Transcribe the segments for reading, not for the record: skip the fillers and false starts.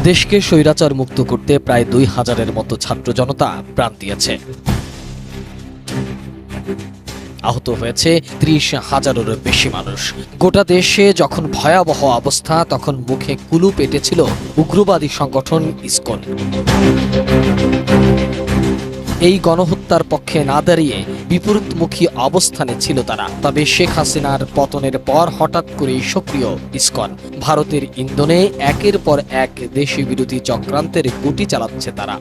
দেশকে স্বৈরাচার মুক্ত করতে প্রায় ২,০০০-এর মতো ছাত্র জনতা প্রাণ দিয়েছে। আহত হয়েছে ৩০,০০০-এরও বেশি মানুষ। গোটা দেশে যখন ভয়াবহ অবস্থা, তখন মুখে কুলুপ এঁটেছিল উগ্রবাদী সংগঠন ইসকন। এই গণহত্যার পক্ষে না দাঁড়িয়ে বিপরীতমুখী অবস্থানে ছিল তারা। তবে শেখ হাসিনার পতনের পর হঠাৎ করেই সক্রিয় ইসকন। ভারতের ইন্ধনে একের পর এক দেশি বিরোধী চক্রান্তের গুটি চালাচ্ছে তারা।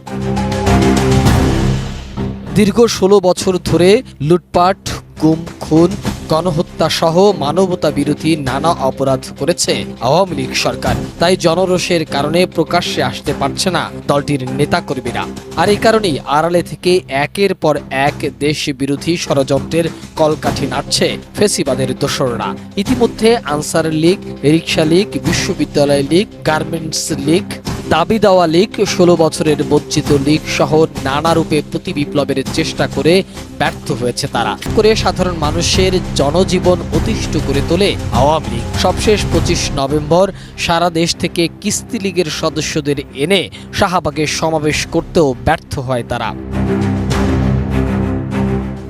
দীর্ঘ ১৬ বছর ধরে লুটপাট, গুম, খুন, গণহত্যা সহ মানবতা বিরোধী নানা অপরাধ করেছে আওয়ামী লীগ সরকার। তাই জনরোষের কারণে প্রকাশ্যে আসতে পারছে না দলটির নেতাকর্মীরা। আর এই কারণেই আড়ালে থেকে একের পর এক দেশ বিরোধী ষড়যন্ত্রের কলকাঠি নাড়ছে ফেসিবাদের দোসররা। ইতিমধ্যে আনসার লীগ, রিকশা লীগ, বিশ্ববিদ্যালয় লীগ, গার্মেন্টস লীগ, দাবি দেওয়া লীগ, ১৬ বছরের বঞ্চিত লীগ সহ নানা রূপে প্রতি বিপ্লবের চেষ্টা করে ব্যর্থ হয়েছে তারা। করে সাধারণ মানুষের জনজীবন অতিষ্ঠ করে তোলে আওয়ামী লীগ। সবশেষ ২৫ নভেম্বর সারা দেশ থেকে কিস্তি লীগের সদস্যদের এনে শাহবাগে সমাবেশ করতেও ব্যর্থ হয় তারা।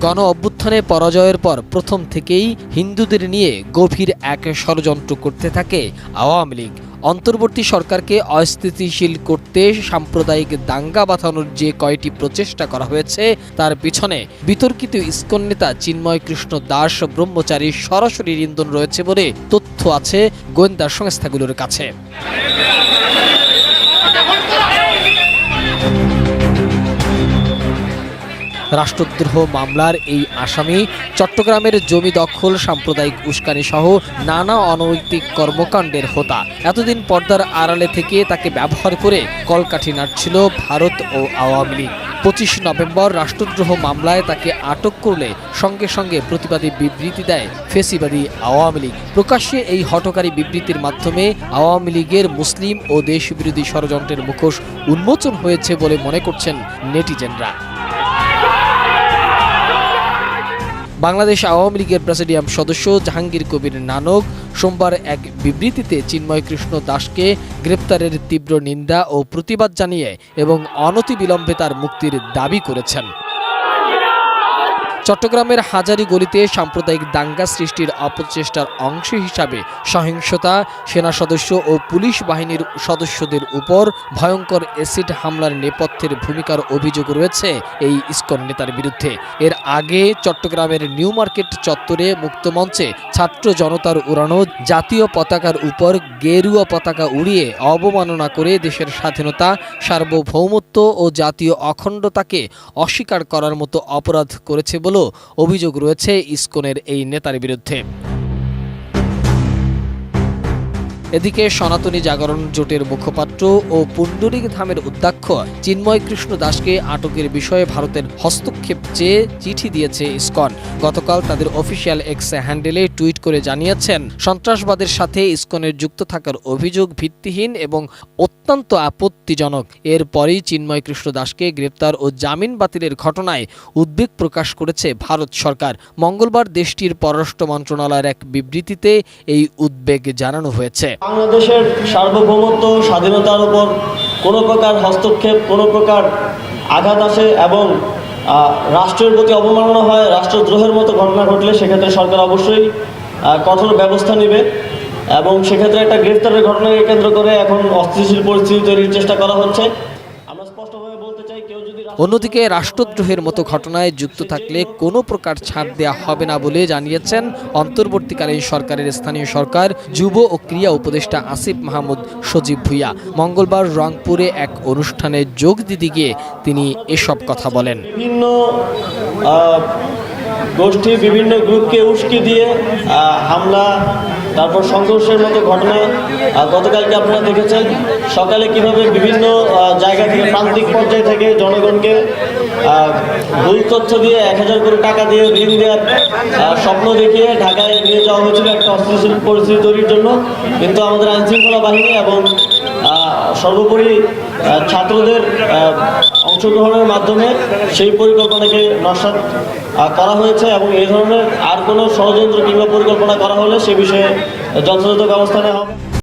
গণ অভ্যুত্থানে পরাজয়ের পর প্রথম থেকেই হিন্দুদের নিয়ে গভীর এক ষড়যন্ত্র করতে থাকে আওয়ামী লীগ। অন্তর্বর্তী সরকারকে অস্থিতিশীল করতে সাম্প্রদায়িক দাঙ্গা বাঁধানোর যে কয়টি প্রচেষ্টা করা হয়েছে, তার পিছনে বিতর্কিত ইসকন নেতা চিন্ময় কৃষ্ণ দাস ব্রহ্মচারীর সরাসরি ইন্ধন রয়েছে বলে তথ্য আছে গোয়েন্দা সংস্থাগুলোর কাছে। রাষ্ট্রদ্রোহ মামলার এই আসামি চট্টগ্রামের জমি দখল, সাম্প্রদায়িক উস্কানি সহ নানা অনৈতিক কর্মকাণ্ডের হোতা। এতদিন পর্দার আড়ালে থেকে তাকে ব্যবহার করে কলকাঠি নাড়ছিল ভারত ও আওয়ামী লীগ। ২৫ নভেম্বর রাষ্ট্রদ্রোহ মামলায় তাকে আটক করলে সঙ্গে সঙ্গে প্রতিবাদী বিবৃতি দেয় ফেসিবাদী আওয়ামী লীগ। প্রকাশ্যে এই হঠকারী বিবৃতির মাধ্যমে আওয়ামী লীগের মুসলিম ও দেশবিরোধী ষড়যন্ত্রের মুখোশ উন্মোচন হয়েছে বলে মনে করছেন নেটিজেনরা। বাংলাদেশ আওয়ামী লীগের প্রেসিডিয়াম সদস্য জাহাঙ্গীর কবির নানক সোমবার এক বিবৃতিতে চিন্ময় কৃষ্ণ দাসকে গ্রেপ্তারের তীব্র নিন্দা ও প্রতিবাদ জানিয়ে এবং অনতিবিলম্বে তার মুক্তির দাবি করেছেন। চট্টগ্রামের হাজারী গলিতে সাম্প্রদায়িক দাঙ্গা সৃষ্টির অপচেষ্টার অংশ হিসাবে সহিংসতা, সেনা সদস্য ও পুলিশ বাহিনীর সদস্যদের উপর ভয়ঙ্কর অ্যাসিড হামলার নেপথ্যের ভূমিকার অভিযোগ রয়েছে এই ইসকন নেতার বিরুদ্ধে। এর আগে চট্টগ্রামের নিউ মার্কেট চত্বরে মুক্তমঞ্চে ছাত্র জনতার উড়ানো জাতীয় পতাকার উপর গেরুয়া পতাকা উড়িয়ে অবমাননা করে দেশের স্বাধীনতা, সার্বভৌমত্ব ও জাতীয় অখণ্ডতাকে অস্বীকার করার মতো অপরাধ করেছে বলে অভিযোগ রয়েছে ইসকনের এই নেতার বিরুদ্ধে। এদিকে সনাতনী জাগরণ জোটের মুখপাত্র ও পুণ্ডরিক ধামের অধ্যক্ষ চিন্ময় কৃষ্ণ দাসকে আটকের বিষয়ে ভারতের হস্তক্ষেপ চেয়ে চিঠি দিয়েছে ইসকন। গতকাল তাদের অফিসিয়াল এক্স হ্যান্ডেলে টুইট করে জানিয়েছেন, সন্ত্রাসবাদের সাথে ইসকনের যুক্ত থাকার অভিযোগ ভিত্তিহীন এবং অত্যন্ত আপত্তিজনক। এরপরই চিন্ময় কৃষ্ণ দাসকে গ্রেপ্তার ও জামিন বাতিলের ঘটনায় উদ্বেগ প্রকাশ করেছে ভারত সরকার। মঙ্গলবার দেশটির পররাষ্ট্র মন্ত্রণালয়ের এক বিবৃতিতে এই উদ্বেগ জানানো হয়েছে। বাংলাদেশের সার্বভৌমত্ব, স্বাধীনতার উপর কোনো প্রকার হস্তক্ষেপ, কোনো প্রকার আঘাত আসে এবং রাষ্ট্রের প্রতি অবমাননা হয়, রাষ্ট্রদ্রোহের মতো ঘটনা ঘটলে সেক্ষেত্রে সরকার অবশ্যই কঠোর ব্যবস্থা নেবে এবং সেক্ষেত্রে একটা গ্রেফতারের ঘটনাকে কেন্দ্র করে এখন অস্থিতিশীল পরিস্থিতি তৈরির চেষ্টা করা হচ্ছে। আমরা স্পষ্টভাবে বলতে চাই, কেউ যদি অন্যদিকে রাষ্ট্রদ্রোহের মতো ঘটনায় যুক্ত থাকলে কোনো প্রকার ছাড় দেওয়া হবে না বলে জানিয়েছেন অন্তর্বর্তীকালীন সরকারের স্থানীয় সরকার যুব ও ক্রীড়া উপদেষ্টা আসিফ মাহমুদ সজীব ভুইয়া। মঙ্গলবার রংপুরে এক অনুষ্ঠানে যোগ দিতে গিয়ে তিনি এসব কথা বলেন। বিভিন্ন গোষ্ঠী, বিভিন্ন গ্রুপকে উস্কি দিয়ে হামলা, তারপর সংঘর্ষের মতো ঘটনা গতকালকে আপনারা দেখেছেন। সকালে কিভাবে বিভিন্ন জায়গা থেকে, প্রান্তিক পর্যায় থেকে জনগণকে ভুল তথ্য দিয়ে ১,০০০ কোটি টাকা দিয়ে ঋণ দেওয়ার স্বপ্ন দেখিয়ে ঢাকায় নিয়ে যাওয়া হয়েছিল একটা অস্থিতিশীল পরিস্থিতি তৈরির জন্য। কিন্তু আমাদের আইনশৃঙ্খলা বাহিনী এবং সর্বোপরি ছাত্রদের অংশগ্রহণের মাধ্যমে সেই পরিকল্পনাকে নস্যাৎ করা হয়েছে এবং এই ধরনের আর কোনো ষড়যন্ত্র কিংবা পরিকল্পনা করা হলে সে বিষয়ে যথাযথ ব্যবস্থা নেওয়া হবে।